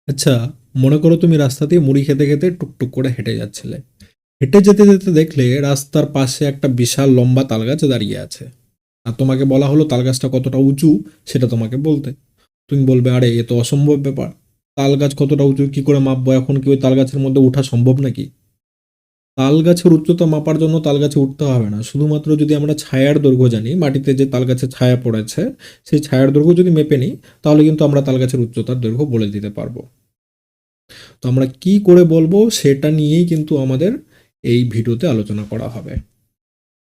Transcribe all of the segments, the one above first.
আচ্ছা, মনে করো তুমি রাস্তা দিয়ে মুড়ি খেতে খেতে টুকটুক করে হেঁটে যাচ্ছিলে। হেঁটে যেতে যেতে দেখলে রাস্তার পাশে একটা বিশাল লম্বা তালগাছ দাঁড়িয়ে আছে। আর তোমাকে বলা হলো তালগাছটা কতটা উঁচু সেটা তোমাকে বলতে। তুমি বলবে, আরে এ তো অসম্ভব ব্যাপার। তাল গাছ কতটা উঁচু কি করে মাপবো? এখন কি ওই তাল গাছের মধ্যে ওঠা সম্ভব নাকি? তাল গাছের উচ্চতা মাপার জন্য তাল গাছে উঠতে হবে না, শুধুমাত্র যদি আমরা ছায়ার দৈর্ঘ্য জানি, মাটিতে যে তাল গাছের ছায়া পড়েছে সেই ছায়ার দৈর্ঘ্য যদি মেপে নিই, তাহলে কিন্তু আমরা তাল গাছের উচ্চতার দৈর্ঘ্য বলে দিতে পারবো। তো আমরা কি করে বলবো সেটা নিয়েই কিন্তু আমাদের এই ভিডিওতে আলোচনা করা হবে।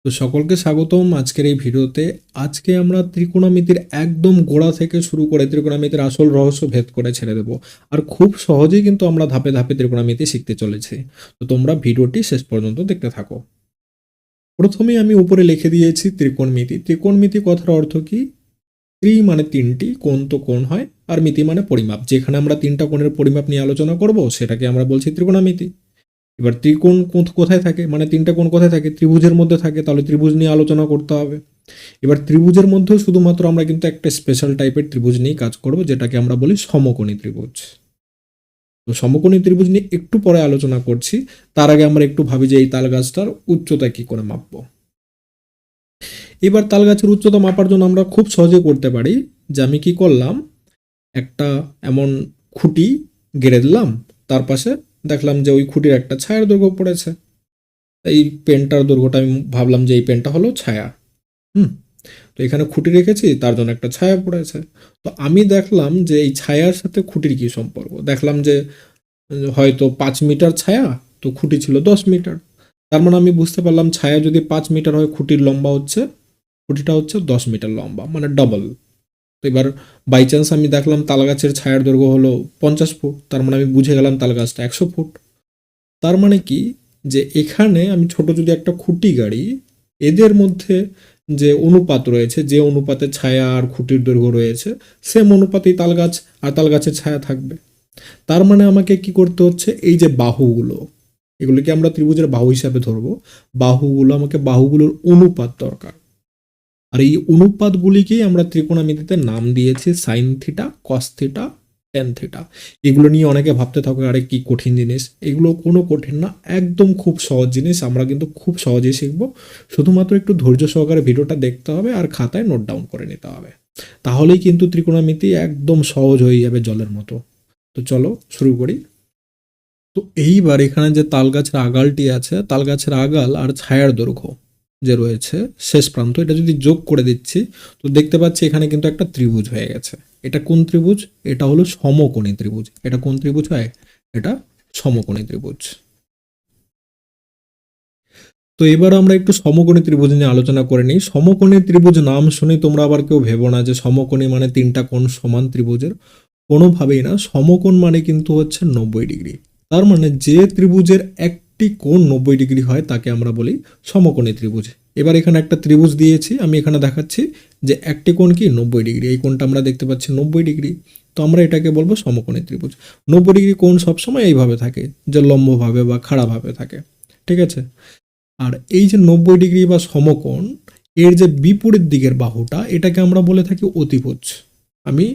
তো সকলকে স্বাগতম আজকের এই ভিডিওতে। আজকে আমরা ত্রিকোণমিতির একদম গোড়া থেকে শুরু করে ত্রিকোণমিতির আসল রহস্য ভেদ করে ছেড়ে দেবো। আর খুব সহজেই কিন্তু আমরা ধাপে ধাপে ত্রিকোণমিতি শিখতে চলেছি। তো তোমরা ভিডিওটি শেষ পর্যন্ত দেখতে থাকো। প্রথমেই আমি উপরে লিখে দিয়েছি ত্রিকোণমিতি। ত্রিকোণমিতি কথার অর্থ কি? ত্রি মানে তিনটি, কোণ তো কোণ হয়, আর মিতি মানে পরিমাপ। যেখানে আমরা তিনটা কোণের পরিমাপ নিয়ে আলোচনা করব সেটাকে আমরা বলছি ত্রিকোণমিতি। এবার ত্রিকোণ কোথায় থাকে, মানে তিনটা কোণ কোথায় থাকে? ত্রিভুজের মধ্যে থাকে, তাহলে ত্রিভুজ নিয়ে আলোচনা করতে হবে। এবার ত্রিভুজের মধ্যেও শুধুমাত্র আমরা কিন্তু একটা স্পেশাল টাইপের ত্রিভুজ নিয়ে কাজ করব, যেটাকে আমরা বলি সমকোণী ত্রিভুজ। তো সমকোণী ত্রিভুজ নিয়ে একটু পরে আলোচনা করছি। তার আগে আমরা একটু ভাবি যে এই তাল গাছটার উচ্চতা কি করে মাপবো। এবার তাল গাছের উচ্চতা মাপার জন্য আমরা খুব সহজে করতে পারি যে আমি কি করলাম, একটা এমন খুঁটি গেড়ে দিলাম, তার পাশে দেখলাম যে ওই খুঁটির একটা ছায়ার দৈর্ঘ্য পড়েছে। এই পেনটার দৈর্ঘ্যটা আমি ভাবলাম যে এই পেনটা হলো ছায়া। হুম। তো এখানে খুঁটি রেখেছি, তার জন্য একটা ছায়া পড়েছে। তো আমি দেখলাম যে এই ছায়ার সাথে খুঁটির কি সম্পর্ক। দেখলাম যে হয়তো 5 মিটার ছায়া, তো খুঁটি ছিল 10 মিটার। তার মানে আমি বুঝতে পারলাম ছায়া যদি 5 মিটার হয়, খুঁটির লম্বা হচ্ছে, খুঁটিটা হচ্ছে 10 মিটার লম্বা, মানে ডবল। তো এবার বাই চান্স আমি দেখলাম তাল গাছের ছায়ার দৈর্ঘ্য হলো 50 ফুট, তার মানে আমি বুঝে গেলাম তাল গাছটা 100 ফুট। তার মানে কি, যে এখানে আমি ছোট যদি একটা খুঁটি গাড়ি, এদের মধ্যে যে অনুপাত রয়েছে, যে অনুপাতে ছায়া আর খুঁটির দৈর্ঘ্য রয়েছে, সেম অনুপাতেই তাল গাছ আর তাল গাছের ছায়া থাকবে। তার মানে আমাকে কি করতে হচ্ছে, এই যে বাহুগুলো, এগুলোকে আমরা ত্রিভুজের বাহু হিসাবে ধরবো। বাহুগুলো, আমাকে বাহুগুলোর অনুপাত দরকার। আর এই অনুপাতগুলিকেই আমরা ত্রিকোণমিতিতে নাম দিয়েছি sign theta, cos theta, tan theta. এগুলো নিয়ে অনেকে ভাবতে থাকে আরে কি কঠিন জিনিস। এগুলো কোনো কঠিন না, একদম খুব সহজ জিনিস। আমরা কিন্তু খুব সহজেই শিখবো। শুধুমাত্র একটু ধৈর্য সহকারে ভিডিওটা দেখতে হবে আর খাতায় নোট ডাউন করে নিতে হবে। তাহলেই কিন্তু ত্রিকোণমিতি একদম সহজ হয়ে যাবে জলের মতো। তো চলো শুরু করি। তো এইবার এখানে যে তাল গাছের আগালটি আছে, তাল গাছের আগাল আর ছায়ার দৈর্ঘ্য যে রয়েছে শেষ প্রান্ত, এটা যদি যোগ করে দিচ্ছি, তো দেখতে পাচ্ছি এখানে কিন্তু একটা ত্রিভুজ হয়ে গেছে। এটা কোন ত্রিভুজ? এটা হলো সমকোণী ত্রিভুজ। এটা কোন ত্রিভুজ হয়? এটা সমকোণী ত্রিভুজ। তো এবার আমরা একটু সমকোণী ত্রিভুজ নিয়ে আলোচনা করে নিই। সমকোণী ত্রিভুজ নাম শুনে তোমরা আবার কেউ ভেবো না যে সমকোণী মানে তিনটা কোণ সমান ত্রিভুজের। কোনোভাবেই না। সমকোণ মানে কিন্তু হচ্ছে 90 ডিগ্রি। তার মানে যে ত্রিভুজের একটি কোণ 90 ডিগ্রি হয় তাকে আমরা বলি সমকোণী ত্রিভুজ। এবার এখানে একটা ত্রিভুজ দিয়েছি, আমি এখানে দেখাচ্ছি যে একটি কোণ কি 90 ডিগ্রি। এই কোণটা আমরা দেখতে পাচ্ছি 90 ডিগ্রি। তো আমরা এটাকে বলবো সমকোণী ত্রিভুজ। 90 ডিগ্রি কোণ সবসময় এইভাবে থাকে, যে লম্বভাবে বা খাড়াভাবে থাকে। ঠিক আছে। আর এই যে 90 ডিগ্রি বা সমকোণ, এর যে বিপরীত দিকের বাহুটা, এটাকে আমরা বলে থাকি অতিভুজ। আমি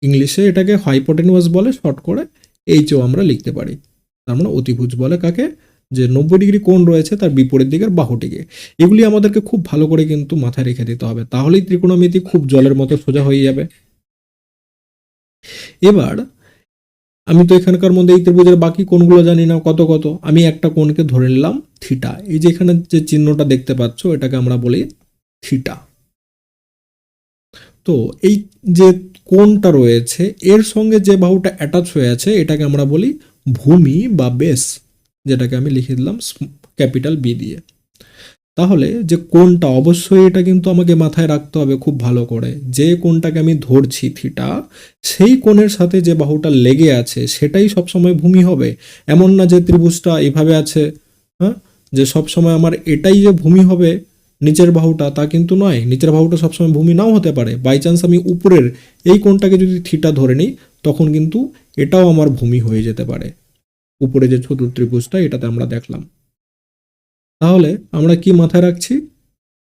ইংলিশে এটাকে হাইপোটেনিউয়াস বলে, শর্ট করে এইচও আমরা লিখতে পারি। তার মানে অতিভুজ বলে কাকে? যে 90 ডিগ্রি কোণ রয়েছে তার বিপরীত দিকের বাহুটিকে। এগুলি আমাদেরকে খুব ভালো করে কিন্তু মাথায় রেখে দিতে হবে, তাহলেই ত্রিকোণমিতি খুব জলের মতো সোজা হয়ে যাবে। এবার আমি তো এখানকার মধ্যে এই ত্রিভুজের বাকি কোণগুলো জানি না কত কত। আমি একটা কোণকে ধরে নিলাম থিটা। এই যে এখানে যে চিহ্নটা দেখতে পাচ্ছ, এটাকে আমরা বলি থিটা। তো এই যে কোণটা রয়েছে, এর সঙ্গে যে বাহুটা অ্যাটাচ হয়ে আছে, এটাকে আমরা বলি ভূমি বা বেস, যেটাকে আমি লিখে দিলাম ক্যাপিটাল বি দিয়ে। তাহলে যে কোণটা, অবশ্যই এটা কিন্তু আমাকে মাথায় রাখতে হবে খুব ভালো করে, যে কোণটাকে আমি ধরছি থিটা, সেই কোণের সাথে যে বাহুটা লেগে আছে সেটাই সবসময় ভূমি হবে। এমন না যে ত্রিভুজটা এভাবে আছে, হ্যাঁ, যে সবসময় আমার এটাই যে ভূমি হবে নিচের বাহুটা, তা কিন্তু নয়। নিচের বাহুটা সবসময় ভূমি নাও হতে পারে। বাই চান্স আমি উপরের এই কোণটাকে যদি থিটা ধরে নিই, তখন কিন্তু এটাও আমার ভূমি হয়ে যেতে পারে। উপরে যে চতুর্ত্রিভুজটা এটাতে আমরা দেখলাম। তাহলে আমরা কি মাথায় রাখছি,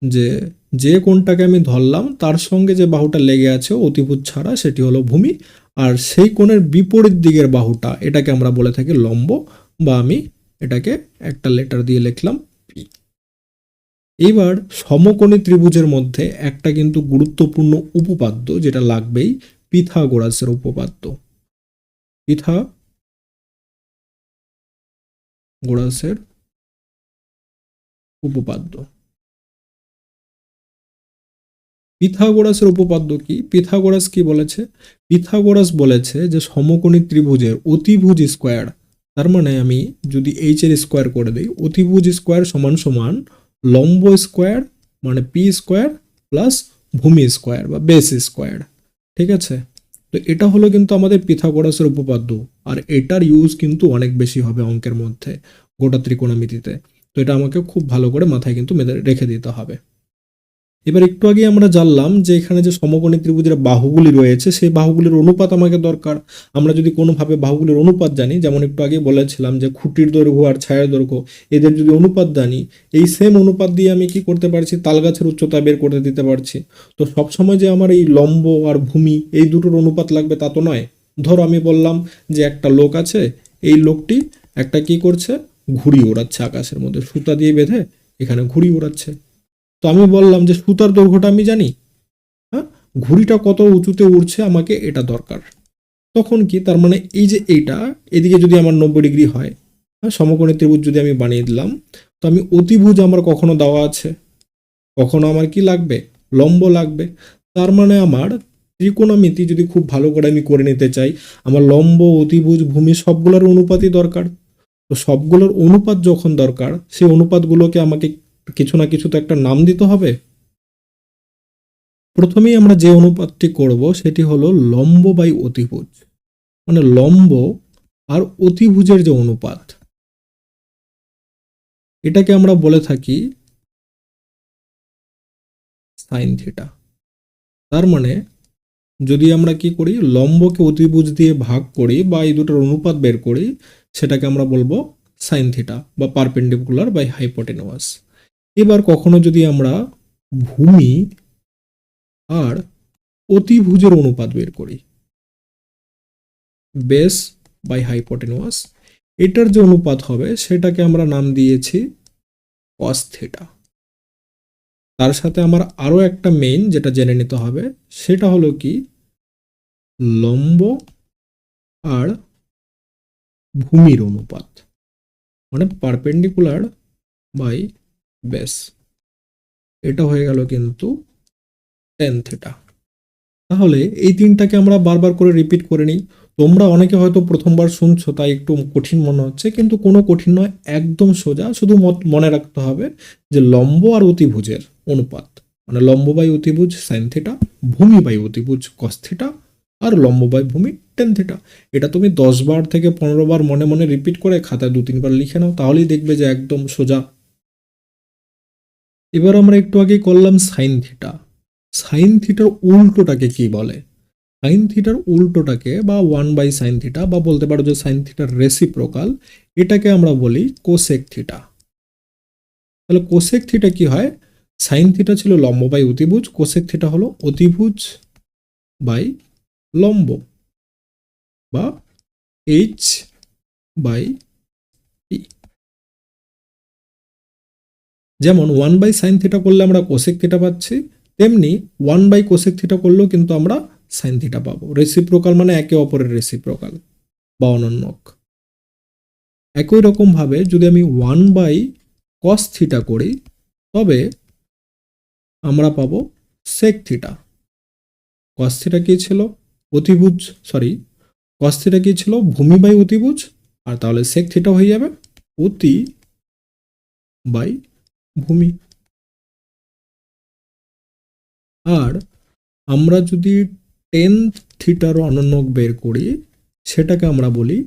যে যে কোণটাকে আমি ধরলাম তার সঙ্গে যে বাহুটা লেগে আছে অতিভুজ ছাড়া, সেটি হলো ভূমি। আর সেই কোণের বিপরীত দিকের বাহুটা এটাকে আমরা বলে থাকি লম্ব, বা আমি এটাকে একটা লেটার দিয়ে লিখলাম পি। এইবার সমকোণী ত্রিভুজের মধ্যে একটা কিন্তু গুরুত্বপূর্ণ উপপাদ্য যেটা লাগবেই, পিথাগোরাসের উপপাদ্য। পিথাগোরাসের উপপাদ্য। পিথাগোরাসের উপপাদ্য কি? পিথাগোরাস কি বলেছে? পিথাগোরাস বলেছে যে সমকোণী ত্রিভুজের অতিভুজ স্কোয়ার, তার মানে আমি যদি এইচ এর স্কোয়ার করে দিই, অতিভুজ স্কোয়ার সমান সমান লম্ব স্কোয়ার মানে পি স্কোয়ার প্লাস ভূমি স্কোয়ার বা বেস স্কোয়ার। ঠিক আছে, তো এটা হলো কিন্তু আমাদের পিথাগোরাসের উপপাদ্য, আর এটার ইউজ কিন্তু অনেক বেশি হবে অঙ্কের মধ্যে, গোটা ত্রিকোণমিতিতে। তো এটা আমাকে খুব ভালো করে মাথায় কিন্তু রেখে দিতে হবে। এবার একটু আগে আমরা জানলাম যে এখানে যে সমকোণী ত্রিভুজের বাহুগুলি রয়েছে সেই বাহুগুলির অনুপাত আমাকে দরকার। আমরা যদি কোনোভাবে বাহুগুলির অনুপাত জানি, যেমন একটু আগে বলেছিলাম যে খুঁটির দৈর্ঘ্য আর ছায়ার দৈর্ঘ্য, এদের যদি অনুপাত জানি, এই সেম অনুপাত দিয়ে আমি কি করতে পারছি, তালগাছের উচ্চতা বের করে দিতে পারছি। তো সবসময় যে আমার এই লম্ব আর ভূমি এই দুটোর অনুপাত লাগবে তা তো নয়। ধরো আমি বললাম যে একটা লোক আছে, এই লোকটি একটা কি করছে, ঘুড়ি ওড়াচ্ছে আকাশের মধ্যে, সুতা দিয়ে বেঁধে এখানে ঘুড়ি ওড়াচ্ছে। তো আমি বললাম যে সুতার দৈর্ঘ্যটা আমি জানি, হ্যাঁ, ঘুড়িটা কত উঁচুতে উড়ছে আমাকে এটা দরকার। তখন কি, তার মানে এই যে এইটা এদিকে যদি আমার 90 ডিগ্রি হয়, হ্যাঁ, সমকোণী ত্রিভুজ যদি আমি বানিয়ে দিলাম, তো আমি অতিভুজ আমার কখনো দেওয়া আছে, কখনো আমার কি লাগবে, লম্ব লাগবে। তার মানে আমার ত্রিকোণমিতি যদি খুব ভালো করে আমি করে নিতে চাই, আমার লম্ব, অতিভুজ, ভূমি সবগুলোর অনুপাতই দরকার। তো সবগুলোর অনুপাত যখন দরকার, সেই অনুপাতগুলোকে আমাকে কিছু না কিছু তো একটা নাম দিতে হবে। প্রথমেই আমরা যে অনুপাতটি করব সেটি হলো লম্ব বাই অতিভুজ, মানে লম্ব আর অতিভুজের যে অনুপাত, এটাকে আমরা বলে থাকি সাইন থিটা। তার মানে যদি আমরা কি করি, লম্বকে অতিভুজ দিয়ে ভাগ করি বা এই দুটোর অনুপাত বের করি, সেটাকে আমরা বলবো সাইন থিটা বা পারপেন্ডিকুলার বাই হাইপোটেনুয়াস। এবার কখনো যদি আমরা ভূমি আর অতিভুজের অনুপাত বের করি, বেস বাই হাইপোটেনুয়াস, এটার যে অনুপাত হবে সেটাকে আমরা নাম দিয়েছি কস থিটা। তার সাথে আমার আরো একটা মেইন যেটা জেনে নিতে হবে, সেটা হলো কি, লম্ব আর ভূমির অনুপাত, মানে পারপেন্ডিকুলার বাই বেস। এটা হয়ে গেল কিন্তু টেন থিটা। তাহলে এই তিনটাকে আমরা বারবার করে রিপিট করে নিই। তোমরা অনেকে হয়তো প্রথমবার শুনছো তাই একটু কঠিন মনে হচ্ছে, কিন্তু কোনো কঠিন নয়, একদম সোজা। শুধু মনে রাখতে হবে যে লম্ব আর অতিভুজের অনুপাত, মানে লম্ব বাই অতিভুজ সাইন থিটা, ভূমি বাই অতিভুজ কস থিটা, আর লম্ব বাই ভূমি টেন থিটা। এটা তুমি 10 বার থেকে 15 বার মনে মনে রিপিট করে খাতায় 2-3 বার লিখে নাও, তাহলেই দেখবে যে একদম সোজা। এবার আমরা একটু আগে করলাম সাইন থিটা। সাইন থিটার উল্টোটাকে কি বলে? সাইন থিটার উল্টোটাকে বা 1/sin থিটা, বা বলতে পারো যে সাইন থিটার রেসিপ্রোকাল, এটাকে আমরা বলি কোসেক থিটা। তাহলে কোসেক থিটা কি হয়? সাইন থিটা ছিল লম্ব বাই অতিভুজ, কোসেক থিটা হলো অতিভুজ বাই লম্ব, বা এইচ বাই পি। যেমন 1/sin থিটা করলে আমরা কোসেক থিটা পাচ্ছি, তেমনি 1/কোসেক থিটা করলেও কিন্তু আমরা সাইন থিটা পাবো। রেসিপ্রোকাল মানে একে অপরের রেসিপ্রোকাল বা অনন্যক। একই রকম ভাবে যদি আমি 1/cos থিটা করি, তবে আমরা পাবো sec থিটা। cos থিটা কি ছিল? অতিভুজ, সরি, cos থিটা কি ছিল? ভূমি বাই অতিভুজ, আর তাহলে sec থিটা হয়ে যাবে অতি বাই ভূমি। আর আমরা যদি টেন থিটার অনন্যক বের করি, সেটাকে আমরা বলি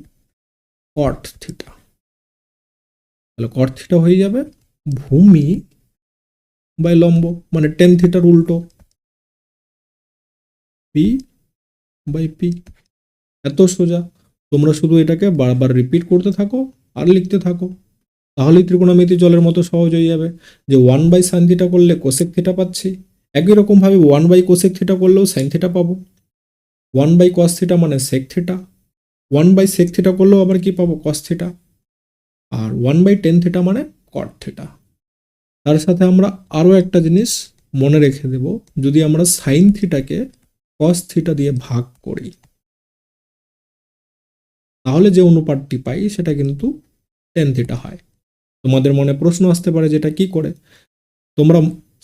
cot থিটা। তাহলে cot থিটা হয়ে যাবে ভূমি বাই লম্ব, মানে টেন থিটার উল্টো, পি বাই পি। এত সোজা। তোমরা শুধু এটাকে বারবার রিপিট করতে থাকো আর লিখতে থাকো, তাহলেই ত্রিকোণমিতি জলের মতো সহজ হয়ে যাবে। যে 1/sin থিটা করলে কোসেক থিটা পাচ্ছি, একই রকম ভাবে 1/কোসেক থিটা করলেও সাইন থিটা পাবো। 1/cos থিটা মানে sec থিটা, 1/sec থিটা করলেও আবার কি পাবো cos থিটা, আর 1/tan থিটা মানে cot থিটা। তার সাথে আমরা আরও একটা জিনিস মনে রেখে দেব, যদি আমরা সাইন থিটাকে cos থিটা দিয়ে ভাগ করি তাহলে যে অনুপাতটি পাই সেটা কিন্তু tan থিটা হয়। তোমাদের মনে প্রশ্ন আসতে পারে যেটা কি করে। তোমরা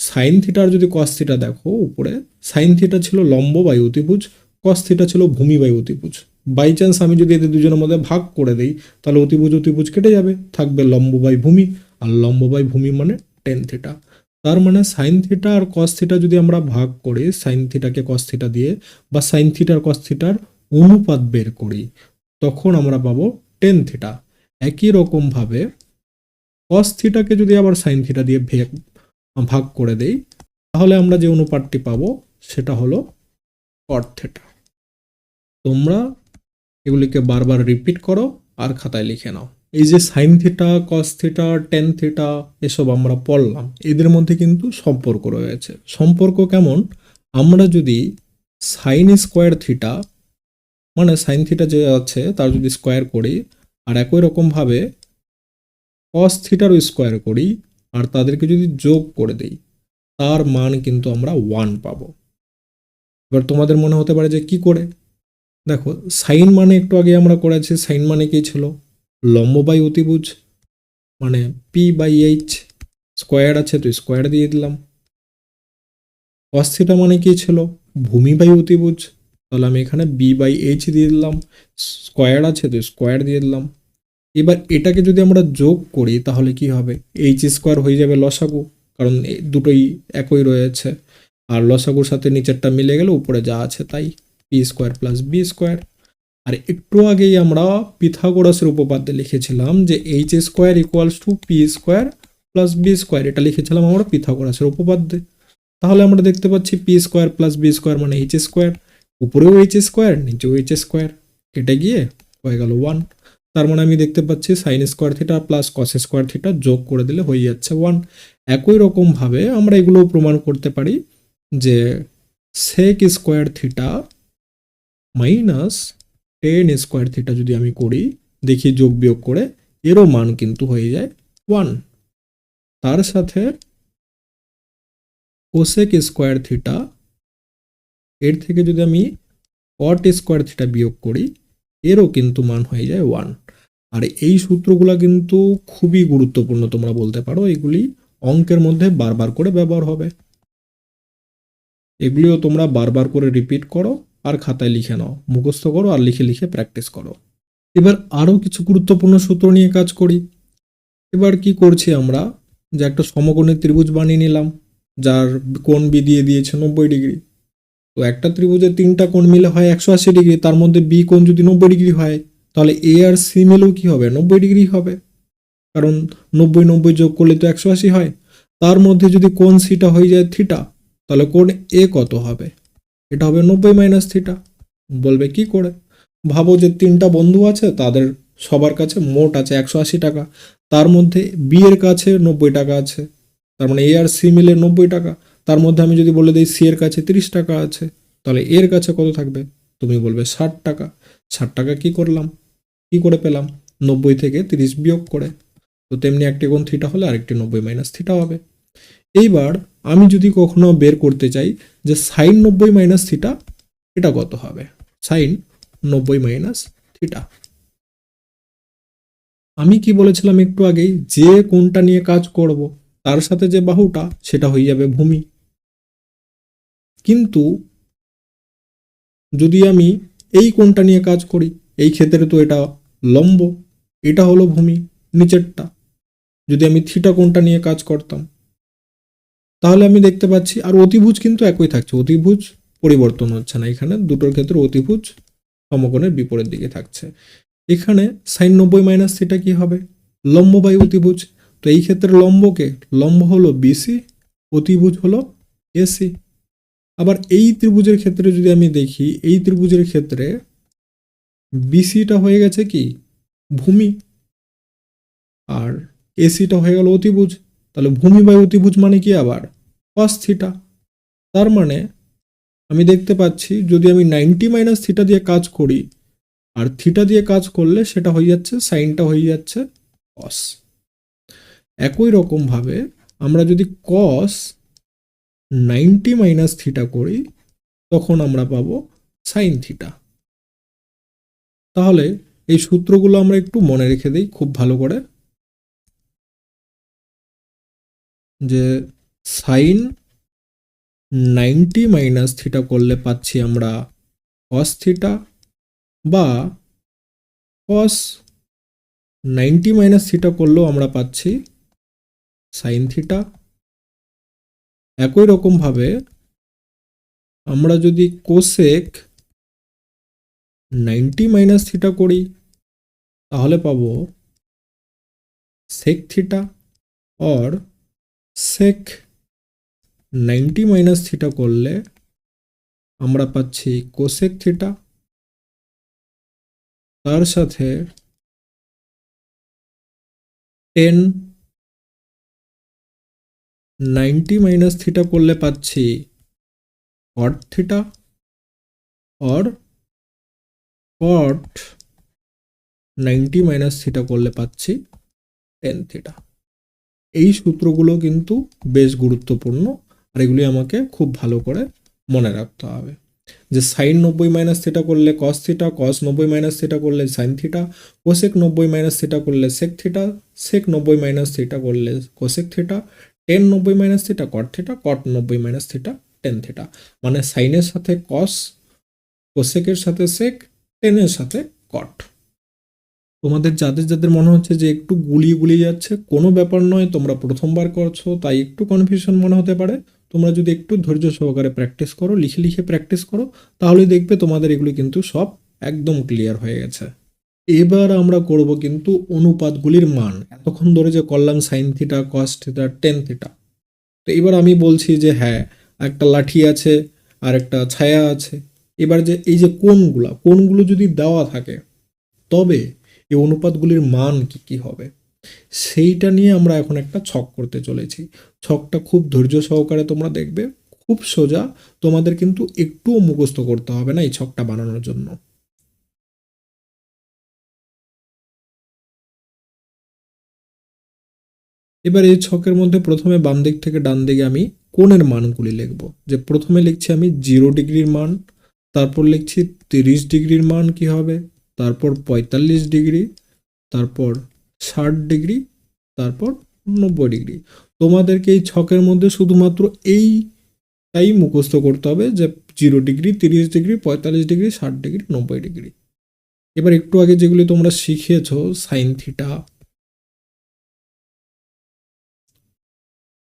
সাইন থিটার যদি cos থিটা দেখো, উপরে সাইন থিটা ছিল লম্ব বাই অতিভুজ, cos থিটা ছিল ভূমি বাই অতিভুজ। বাই চান্স আমি যদি এদের দুজনের মধ্যে ভাগ করে দিই তাহলে অতিভুজ অতিভুজ কেটে যাবে, থাকবে লম্ব বাই ভূমি, আর লম্ব বাই ভূমি মানে tan থিটা। তার মানে সাইন থিটা আর cos থিটা যদি আমরা ভাগ করি, সাইন থিটাকে cos থিটা দিয়ে, বা সাইন থিটার cos থিটার অনুপাত বের করি, তখন আমরা পাবো tan থিটা। একই রকম ভাবে cos থিটাকে যদি আবার সাইন থিটা দিয়ে ভাগ করে দেই তাহলে আমরা যে অনুপাতটি পাবো সেটা হলো cot থিটা। তোমরা এগুলিকে বারবার রিপিট করো আর খাতায় লিখে নাও। এই যে sine theta, cos theta, tan theta এসব আমরা পড়লাম, এদের মধ্যে কিন্তু সম্পর্ক রয়েছে। সম্পর্ক কেমন? আমরা যদি সাইন স্কোয়ার থিটা মানে সাইন থিটা যে আছে তার যদি স্কোয়ার করি, আর একই রকমভাবে cos থিটারও স্কোয়ার করি, আর তাদেরকে যদি যোগ করে দেই, তার মান কিন্তু আমরা 1 পাবো। এবার তোমাদের মনে হতে পারে যে কি করে? দেখো, সাইন মানে একটু আগে আমরা করেছি, সাইন মানে কি ছিল? লম্ব বাই অতিভুজ, মানে p/h, স্কোয়ার আছে তো স্কোয়ার দিয়ে দিলাম। cos থিটা মানে কি ছিল? ভূমি বাই অতিভুজ, তাহলে আমি এখানে b/h দিয়ে দিলাম, স্কোয়ার আছে তো স্কোয়ার দিয়ে দিলাম। এবার এটাকে যদি আমরা যোগ করি তাহলে কি হবে? এইচ স্কোয়ার হয়ে যাবে লসাগু, কারণ দুটোই একই রয়েছে, আর লসাগুর সাথে নিচেরটা মিলে গেলে উপরে যা আছে তাই, P square plus B square. আর একটু আগেই আমরা পিথাগোরাসের উপপাদ্যে লিখেছিলাম যে H square equals to P square plus B square, এটা লিখেছিলাম আমরা পিথাগোরাসের উপপাদ্যে। তাহলে আমরা দেখতে পাচ্ছি P square plus B square মানে এইচ স্কোয়ার, উপরেও এইচ স্কোয়ার নিচেও এইচ স্কোয়ার, কেটে গিয়ে হয়ে গেল 1। তার মানে আমি দেখতে পাচ্ছি sine square theta plus cos square theta যোগ করে দিলে হয়ে যাচ্ছে 1। একই রকমভাবে আমরা এগুলোও প্রমাণ করতে পারি যে sec square theta minus tan square theta যদি আমি করি, দেখি যোগ বিয়োগ করে, এরও মান কিন্তু হয়ে যায় 1। তার সাথে কোসেক স্কোয়ার থিটা, এর থেকে যদি আমি কট স্কোয়ার থিটা বিয়োগ করি, এরও কিন্তু মান হয়ে যায় 1। আর এই সূত্রগুলো কিন্তু খুবই গুরুত্বপূর্ণ, তোমরা বলতে পারো এগুলি অঙ্কের মধ্যে বারবার করে ব্যবহার হবে। এগুলিও তোমরা বারবার করে রিপিট করো আর খাতায় লিখে নাও, মুখস্থ করো আর লিখে লিখে প্র্যাকটিস করো। এবার আরও কিছু গুরুত্বপূর্ণ সূত্র নিয়ে কাজ করি। এবার কি করছি আমরা, যে একটা সমকোণী ত্রিভুজ বানিয়ে নিলাম যার কোণ বি দিয়ে দিয়েছে 90 ডিগ্রি। তো একটা ত্রিভুজের তিনটা কোণ মিলে হয় 180 ডিগ্রি, তার মধ্যে বি কোণ যদি 90 ডিগ্রি হয় তাহলে এ আর সি মিলেও কি হবে? 90 ডিগ্রি হবে, কারণ 90 যোগ করলে তো 180 হয়। তার মধ্যে যদি কোণ সিটা হয়ে যায় থিটা, তাহলে কোণ এ কত হবে? এটা হবে 90 মাইনাস থিটা। বলবে কি করে? ভাবো যে তিনটা বন্ধু আছে, তাদের সবার কাছে মোট আছে 180 টাকা, তার মধ্যে বি এর কাছে 90 টাকা আছে, তার মানে এ আর সি মিলে 90 টাকা। তার মধ্যে আমি যদি বলে দিই সি এর কাছে 30 টাকা আছে, তাহলে এর কাছে কত থাকবে? তুমি বলবে 60 টাকা। 60 টাকা কি করলাম, কি করে পেলাম? 90 থেকে 30 বিয়োগ করে। তো তেমনি একটি কোণ থিটা হলে আরেকটি 90 মাইনাস থিটা হবে। এইবার আমি যদি কখনো বের করতে চাই যে সাইন 90 মাইনাস থিটা এটা কত হবে, সাইন 90 মাইনাস থিটা, আমি কি বলেছিলাম একটু আগেই, যে কোণটা নিয়ে কাজ করব তার সাথে যে বাহুটা সেটা হয়ে যাবে ভূমি। কিন্তু যদি আমি এই কোণটা নিয়ে কাজ করি, এই ক্ষেত্রে তো এটা লম্ব, এটা হলো ভূমি নিচেরটা। যদি আমি থিটা কোণটা নিয়ে কাজ করতাম তাহলে আমি দেখতে পাচ্ছি, আর অতিভুজ কিন্তু একই থাকছে, অতিভুজ পরিবর্তন হচ্ছে না, এখানে দুটোর ক্ষেত্রে অতিভুজ সমকোণের বিপরীত দিকে থাকছে। এখানে সাইন 90 মাইনাস থিটা কি হবে? লম্ব বাই অতিভুজ। তো এই ক্ষেত্রে লম্বকে, লম্ব হলো বিসি, অতিভুজ হলো এসি। আবার এই ত্রিভুজের ক্ষেত্রে যদি আমি দেখি, এই ত্রিভুজের ক্ষেত্রে বিসিটা হয়ে গেছে কি? ভূমি, আর এসিটা হয়ে গেল অতিভুজ। তাহলে ভূমি বাই অতিভুজ মানে কি? আবার কস থিটা। তার মানে আমি দেখতে পাচ্ছি যদি আমি 90 মাইনাস থিটা দিয়ে কাজ করি আর থিটা দিয়ে কাজ করলে সেটা হয়ে যাচ্ছে সাইনটা হয়ে যাচ্ছে কস। একই রকমভাবে আমরা যদি কস 90 মাইনাস থিটা করি তখন আমরা পাবো সাইন থিটা। তাহলে এই সূত্রগুলো আমরা একটু মনে রেখে দিই খুব ভালো করে, যে সাইন 90 মাইনাস থিটা করলে পাচ্ছি আমরা কস থিটা, বা কস 90 মাইনাস থিটা করলেও আমরা পাচ্ছি সাইন থিটা। একই রকমভাবে আমরা যদি কোসেক 90 মাইনাস থিটা করি তাহলে পাবো সেক থিটা, और সেক 90 মাইনাস থিটা করলে আমরা পাচ্ছি কোসেক থিটা। তার সাথে টেন 90 মাইনাস থিটা করলে পাচ্ছি কট থিটা, और কট 90 মাইনাস থিটা করলে পাচ্ছি টেন থিটা। এই সূত্রগুলো কিন্তু বেশ গুরুত্বপূর্ণ, আর এগুলি আমাকে খুব ভালো করে মনে রাখতে হবে, যে সাইন 90 মাইনাস থিটা করলে cos theta, cos 90 minus theta করলে sine theta, cosec 90 minus theta করলে sec theta, sec 90 minus theta করলে cosec theta, tan 90 minus theta cot theta, cot 90 minus theta tan theta. মানে সাইনের সাথে কস, কোসেকের সাথে সেক, টেনের সাথে কট। তোমাদের যাদের যাদের মনে হচ্ছে যে একটু গুলিয়ে গুলিয়ে যাচ্ছে, কোনো ব্যাপার নয়, তোমরা প্রথমবার করছো তাই একটু কনফিউশন মনে হতে পারে। তোমরা যদি একটু ধৈর্য সহকারে প্র্যাকটিস করো, লিখে লিখে প্র্যাকটিস করো, তাহলে দেখবে তোমাদের এগুলি কিন্তু সব একদম ক্লিয়ার হয়ে গেছে। এবার আমরা করব কিন্তু অনুপাতগুলির মান। এতক্ষণ ধরে যে করলাম sign theta, cos theta, tan theta, তো এবার আমি বলছি যে হ্যাঁ একটা লাঠি আছে আর একটা ছায়া আছে। এবার যে এই যে কোণগুলো যদি দেওয়া থাকে তবে এই অনুপাতগুলির মান কি কি হবে সেইটা নিয়ে আমরা এখন একটা ছক করতে চলেছি। ছকটা খুব ধৈর্য সহকারে তোমরা দেখবে, খুব সোজা, তোমাদের কিন্তু একটুও মুখস্থ করতে হবে না এই ছকটা বানানোর জন্য। এবার এই ছকের মধ্যে প্রথমে বাম দিক থেকে ডান দিকে আমি কোণের মানগুলি লিখব। যে প্রথমে লিখছি আমি 0 ডিগ্রির মান, তারপর লিখছি 30 ডিগ্রির মান কি হবে, তারপর 45 ডিগ্রি, তারপর 60 ডিগ্রি, তারপর 90 ডিগ্রি। তোমাদেরকে এই ছকের মধ্যে শুধুমাত্র এইটাই মুখস্থ করতে হবে, যে 0 degree, 30 degree, 45 degree, 60 degree, 90 degree. এবার একটু আগে যেগুলি তোমরা শিখেছো, sine theta,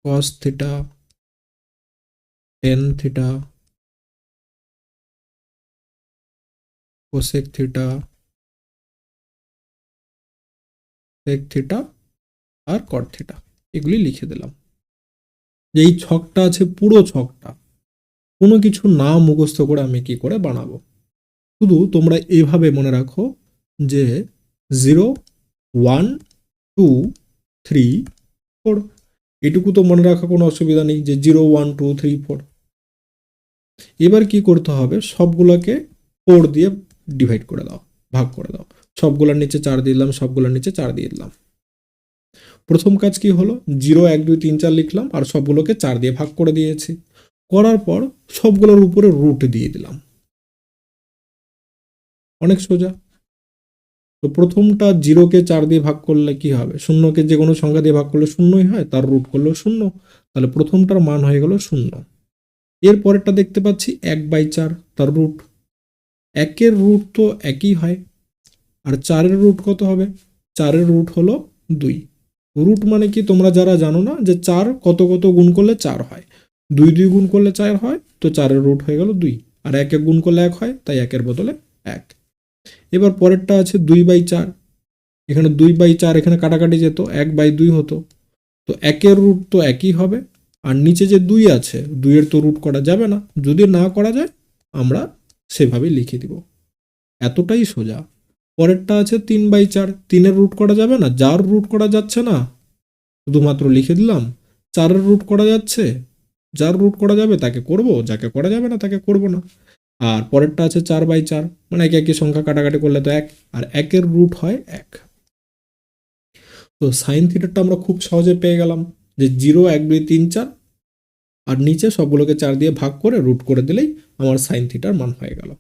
cos theta, tan theta, cosec theta, sec theta আর কট থিটা, এগুলি লিখে দিলাম। এই ছকটা আছে, পুরো ছকটা কোনো কিছু না মুখস্থ করে আমি কি করে বানাবো, শুধু তোমরা এইভাবে মনে রাখো যে 0, 1, 2, 3, 4, এটুকু তো মনে রাখা কোনো অসুবিধা নেই, যে 0, 1, 2, 3, 4। এবার কি করতে হবে, সবগুলোকে 4 দিয়ে ডিভাইড করে দাও, ভাগ করে দাও। সবগুলোর নিচে 4 দিয়ে দিলাম, সবগুলোর নিচে 4 দিয়ে দিলাম। প্রথম কাজ কি হলো, 0, 1, 2, 3, 4 লিখলাম আর সবগুলোকে 4 দিয়ে ভাগ করে দিয়েছি। করার পর সবগুলোর উপরে রুট দিয়ে দিলাম। অনেক সোজা। তো প্রথমটা 0কে 4 দিয়ে ভাগ করলে কি হবে, শূন্যকে যে কোনো সংখ্যা দিয়ে ভাগ করলে শূন্যই হয়, তার রুট করলেও শূন্য, তাহলে প্রথমটার মান হয়ে গেল 0। এর পরেরটা দেখতে পাচ্ছি 1/4, তার রুট, 1-এর রুট তো একই হয়, আর 4-এর রুট কত হবে, 4-এর রুট হলো 2। রুট মানে কি তোমরা যারা জানো না, যে 4 কত কত গুণ করলে 4 হয়, 2 2 গুণ করলে 4 হয়, তো 4-এর রুট হয়ে গেল 2, আর 1 1 গুণ করলে 1 হয়, তাই 1-এর বদলে 1। এবার পরেরটা আছে 2/4, এখানে 2/4 এখানে কাটাকাটি যেত, 1/2 হতো, তো 1-এর রুট তো একই হবে, আর নিচে যে 2 আছে 2-এর তো রুট করা যাবে না, যদি না করা যায় আমরা সেভাবেই লিখে দিব। এতটাই সোজা। পরেরটা আছে 3/4, 3-এর রুট করা যাবে না, যার রুট করা যাচ্ছে না শুধুমাত্র লিখে দিলাম, 4-এর রুট করা যাচ্ছে, যার রুট করা যাবে তাকে করব, যাকে করা যাবে না তাকে করব না। আর পরেরটা আছে 4/4, মানে একই সংখ্যা কাটাকাটি করলে তো 1, আর 1-এর রুট হয় 1। তো সাইন থিটাটা আমরা খুব সহজে পেয়ে গেলাম যে 0, 1, 2, 3, 4, আর নিচে সবগুলোকে 4 দিয়ে ভাগ করে রুট করে দিলেই আমার সাইন থিটার মান হয়ে গেল।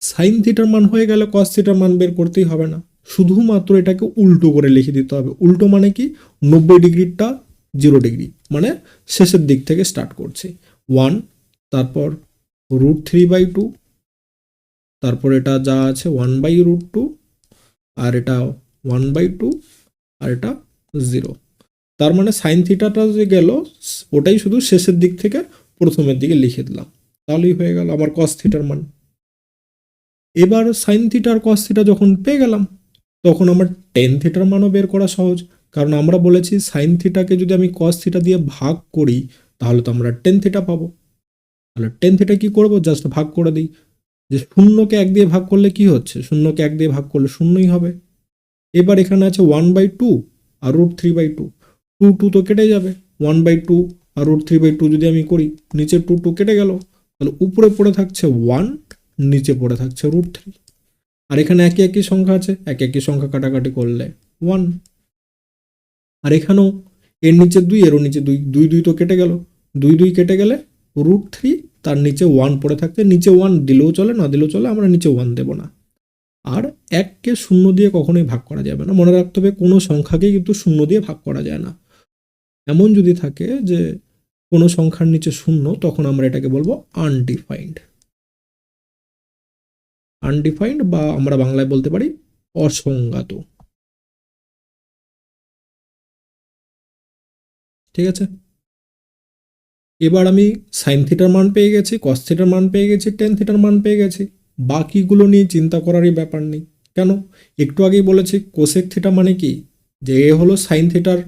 সাইন থিটার মান হয়ে গেলে কস থিটার মান বের করতেই হবে না, শুধুমাত্র এটাকে উল্টো করে লিখে দিতে হবে। উল্টো মানে কি, 90 ডিগ্রিটা 0 ডিগ্রি, মানে শেষের দিক থেকে স্টার্ট করছি 1, তারপর √3/2, তারপর এটা যা আছে 1/√2, আর এটা 1/2, আর এটা 0। তার মানে সাইন থিটাটা যে গেল ওটাই শুধু শেষের দিক থেকে প্রথমের দিকে লিখে দিলাম, তাহলেই হয়ে গেল আমার কস থিটার মান। এবার সাইন থিটা আর কস থিটা যখন পেয়ে গেলাম, তখন আমার টেন থিটার মানও বের করা সহজ, কারণ আমরা বলেছি সাইন থিটাকে যদি আমি কস থিটা দিয়ে ভাগ করি তাহলে তো আমরা টেন থিটা পাবো। তাহলে টেন থিটা কি করবো, জাস্ট ভাগ করে দিই। যে শূন্যকে 1 দিয়ে ভাগ করলে কি হচ্ছে, শূন্যকে 1 দিয়ে ভাগ করলে শূন্যই হবে। এবার এখানে আছে 1/2 আর √3/2, 2 তো কেটে যাবে, 1/2 আর √3/2 যদি আমি করি, নিচে 2 কেটে গেল, তাহলে উপরে পড়ে থাকছে 1, নিচে পড়ে থাকছে √3। আর এখানে একই সংখ্যা আছে, একই সংখ্যা কাটাকাটি করলে 1। আর এখানেও এর নিচে 2, এরও নিচে 2, 2 তো কেটে গেল, 2 কেটে গেলে √3, তার নিচে 1 পড়ে থাকতে, নিচে 1 দিলেও চলে না দিলেও চলে, আমরা নিচে 1 দেব না। আর 1কে 0 দিয়ে কখনোই ভাগ করা যাবে না, মনে রাখতে হবে কোনো সংখ্যাকে কিন্তু 0 দিয়ে ভাগ করা যায় না। এমন যদি থাকে যে কোনো সংখ্যার নিচে 0, তখন আমরা এটাকে বলবো আনডিফাইন্ড। আনডিফাইন্ড বা আমরা বাংলায় বলতে পারি অসংজ্ঞাত। ঠিক আছে, এবার আমি সাইন থিটার মান পেয়ে গেছি, কস থিটার মান পেয়ে গেছি, টেন থিটার মান পেয়ে গেছি, বাকিগুলো নিয়ে চিন্তা করারই ব্যাপার নেই। কেন, একটু আগেই বলেছি কোসেক থিটা মানে কি, যে এ হলো সাইন থিটার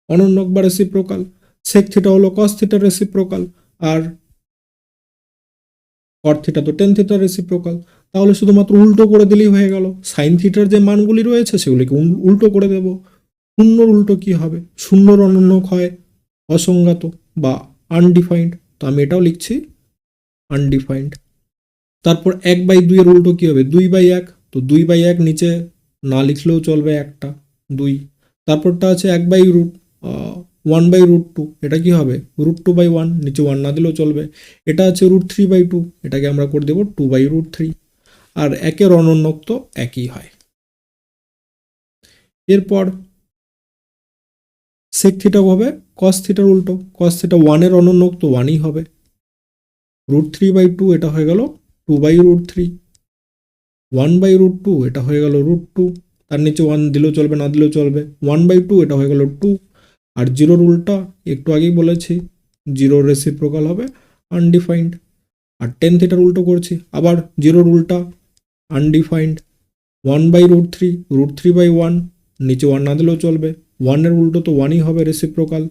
অনন্যক বা রেসিপ্রোকাল, সেক থিটা হলো কস থিটার রেসিপ্রোকাল, আর কট থিটা তো টেন থিটার রেসিপ্রোকাল। তাহলে শুধুমাত্র উল্টো করে দিলেই হয়ে গেল, সাইন থিটার যে মানগুলি রয়েছে সেগুলিকে উল্টো করে দেব। শূন্যর উল্টো কি হবে, শূন্যর অনন্যক হয় অসংজ্ঞাত বা আনডিফাইন্ড, তো আমি এটাও লিখছি আনডিফাইন্ড। তারপর 1/2 এর উল্টো কি হবে, 2/1, তো 2/1 নিচে না লিখলেও চলবে, একটা 2। তারপরটা আছে 1/√2, এটা কি হবে √2/1, নিচে 1 না দিলেও চলবে। এটা আছে √3/2, এটাকে আমরা করে দেবো 2/√3। আর একের অনন্যক তো একই হয়। এরপর সেক থিটা হবে কস থিটার উল্টো, কস থিটা 1-এর অনন্যক তো 1ই হবে, √3/2, এটা হয়ে গেল 2/√3। 1/√2, এটা হয়ে গেল √2, তার নিচে 1 দিলেও চলবে না দিলেও চলবে, 1/2, এটা হয়ে গেল 2। আর 0-র উল্টা একটু আগেই বলেছি, 0-র রেসিপ্রোকাল হবে আনডিফাইন্ড। আর টেন থিটার উল্টো করছি, আবার 0-র উল্টা আনডিফাইন্ড, 1/√3, √3/1, নিচে 1 না দিলেও চলবে, 1-এর উল্টো তো 1ই হবে রেসিপ্রোকাল,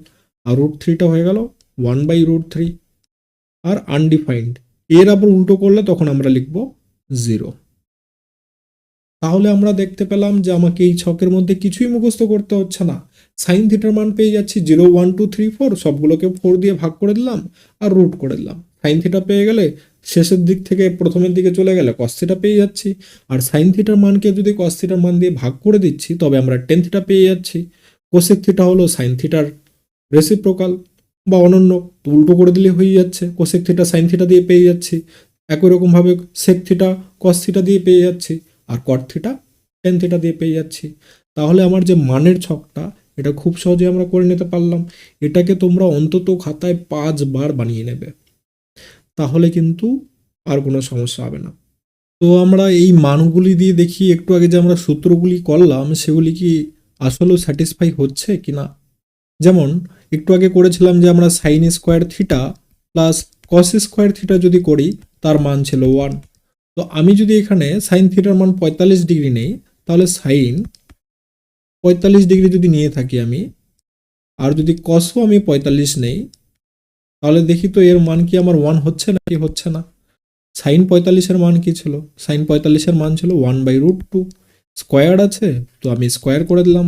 আর √3টা হয়ে গেল 1/√3। আর আনডিফাইন্ড এর আবার উল্টো করলে তখন আমরা লিখব 0। তাহলে আমরা দেখতে পেলাম যে আমাকে এই ছকের মধ্যে কিছুই মুখস্থ করতে হচ্ছে না, সাইন থিটার মান পেয়ে যাচ্ছি 0, 1, 2, 3, 4, সবগুলোকে 4 দিয়ে ভাগ করে দিলাম আর রুট করে দিলাম। সাইন থিটা পেয়ে গেলে শেষের দিক থেকে প্রথমের দিকে চলে গেলে কস থিটা পেয়ে যাচ্ছি, আর সাইন থিটার মানকে যদি কস থিটার মান দিয়ে ভাগ করে দিচ্ছি তবে আমরা টেন থিটা পেয়ে যাচ্ছি। কোসেক থিটা হলো সাইন থিটার রেসিপ্রোকাল বা অনন্য, তো উল্টো করে দিলে হয়ে যাচ্ছে, কোসেক থিটা সাইন থিটা দিয়ে পেয়ে যাচ্ছি, একই রকমভাবে সেক থিটা কস থিটা দিয়ে পেয়ে যাচ্ছি, আর কট থিটা টেন থিটা দিয়ে পেয়ে যাচ্ছি। তাহলে আমার যে মানের ছকটা, এটা খুব সহজে আমরা করে নিতে পারলাম। এটাকে তোমরা অন্তত খাতায় 5 বার বানিয়ে নেবে, তাহলে কিন্তু আর কোনো সমস্যা হবে না। তো আমরা এই মানগুলি দিয়ে দেখি একটু আগে যে আমরা সূত্রগুলি করলাম সেগুলি কি আসলেও স্যাটিসফাই হচ্ছে কি না। যেমন একটু আগে করেছিলাম যে আমরা sine square theta plus cos square theta যদি করি তার মান ছিল 1। তো আমি যদি এখানে সাইন থিটার মান 45 ডিগ্রি নেই, তাহলে সাইন 45 ডিগ্রি যদি নিয়ে থাকি আমি, আর যদি কসও আমি 45 নেই, তাহলে দেখি তো এর মান কি আমার 1 হচ্ছে নাকি হচ্ছে না। সাইন 45-এর মান কি ছিল, সাইন 45-এর মান ছিল 1/√2, স্কোয়ার আছে তো আমি স্কোয়ার করে দিলাম।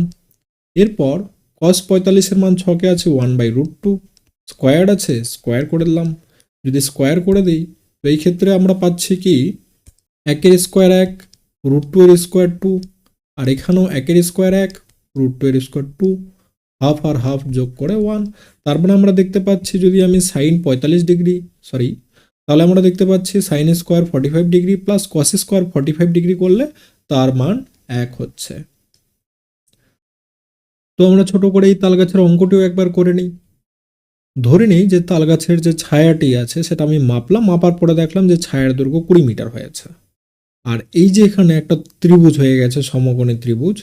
এরপর কস 45-এর মান ছকে আছে 1/√2, স্কোয়ার আছে, স্কোয়ার করে দিলাম। যদি স্কোয়ার করে দিই তো এই ক্ষেত্রে আমরা পাচ্ছি কি, একের স্কোয়ার এক, রুট টু এর স্কোয়ার টু, আর এখানেও একের স্কোয়ার এক, রুট টু এর স্কোয়ার টু, হাফ আর হাফ যোগ করে ওয়ান। তার মানে আমরা দেখতে পাচ্ছি যদি আমি সাইন 45 ডিগ্রি, সরি, তাহলে আমরা দেখতে পাচ্ছি sine square 45 degree plus cos square 45 degree করলে তার মান এক হচ্ছে। তো আমরা ছোট করে এই তালগাছের অঙ্কটিও একবার করে নিই। ধরে নিই যে তালগাছের যে ছায়াটি আছে সেটা আমি মাপলাম, মাপার পরে দেখলাম যে ছায়ার দৈর্ঘ্য 20 মিটার হয়েছে। আর এই যে এখানে একটা ত্রিভুজ হয়ে গেছে, সমকোণী ত্রিভুজ,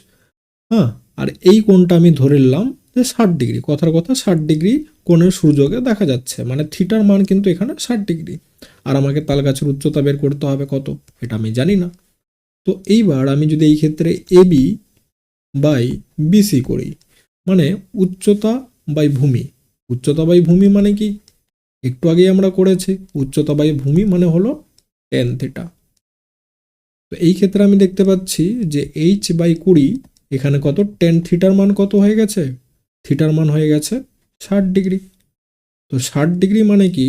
হ্যাঁ, আর এই কোণটা আমি ধরে নিলাম যে 60 ডিগ্রি, কথার কথা 60 ডিগ্রি কোণের সূর্যকে দেখা যাচ্ছে, মানে থিটার মান কিন্তু এখানে 60 ডিগ্রি। আর আমাকে তাল গাছের উচ্চতা বের করতে হবে কত, এটা আমি জানি না। তো এইবার আমি যদি এই ক্ষেত্রে এবি বাই বিসি করি, মানে উচ্চতা বাই ভূমি, উচ্চতা বাই ভূমি মানে কি, একটু আগেই আমরা করেছি, উচ্চতা বাই ভূমি মানে হলো টেন থিটা। তো এই ক্ষেত্রে আমি দেখতে পাচ্ছি যে এইচ বাই 20, এখানে কত, টেন থিটার মান কত হয়ে গেছে, থিটার মান হয়ে গেছে 60 ডিগ্রি। তো 60 ডিগ্রি মানে কি,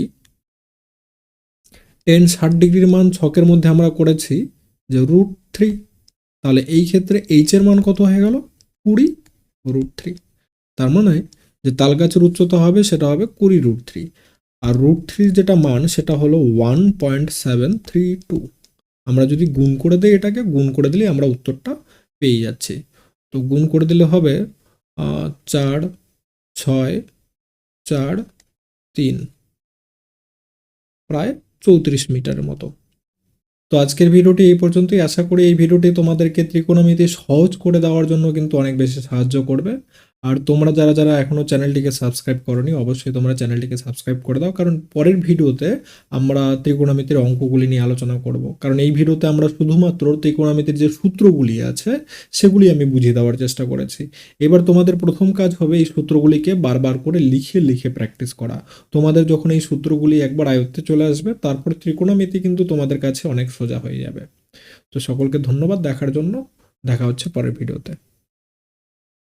টেন 60 ডিগ্রির মান ছকের মধ্যে আমরা করেছি যে রুট থ্রি, তাহলে এই ক্ষেত্রে এইচ এর মান কত হয়ে গেল, 20 √3। তার মানে যে তাল গাছের উচ্চতা হবে সেটা হবে 20 √3, আর √3 যেটা মান সেটা হলো 1.732। আমরা যদি গুণ করে দিই, এটাকে গুণ করে দিলে আমরা উত্তরটা পেয়ে যাচ্ছি। তো গুণ করে দিলে হবে 4, 6, 4, 3, প্রায় 34 মিটারের মতো। তো আজকের ভিডিওটি এই পর্যন্তই। আশা করি এই ভিডিওটি তোমাদেরকে ত্রিকোণমিতি সহজ করে দেওয়ার জন্য কিন্তু অনেক বেশি সাহায্য করবে। আর তোমরা যারা যারা এখনও চ্যানেলটিকে সাবস্ক্রাইব করোনি, অবশ্যই তোমরা চ্যানেলটিকে সাবস্ক্রাইব করে দাও, কারণ পরের ভিডিওতে আমরা ত্রিকোণমিতির অঙ্কগুলি নিয়ে আলোচনা করব। কারণ এই ভিডিওতে আমরা শুধুমাত্র ত্রিকোণমিতির যে সূত্রগুলি আছে সেগুলি আমি বুঝিয়ে দেওয়ার চেষ্টা করেছি। এবার তোমাদের প্রথম কাজ হবে এই সূত্রগুলিকে বারবার করে লিখে লিখে প্র্যাকটিস করা। তোমাদের যখন এই সূত্রগুলি একবার আয়ত্তে চলে আসবে, তারপর ত্রিকোণমিতি কিন্তু তোমাদের কাছে অনেক সোজা হয়ে যাবে। তো সকলকে ধন্যবাদ দেখার জন্য, দেখা হচ্ছে পরের ভিডিওতে।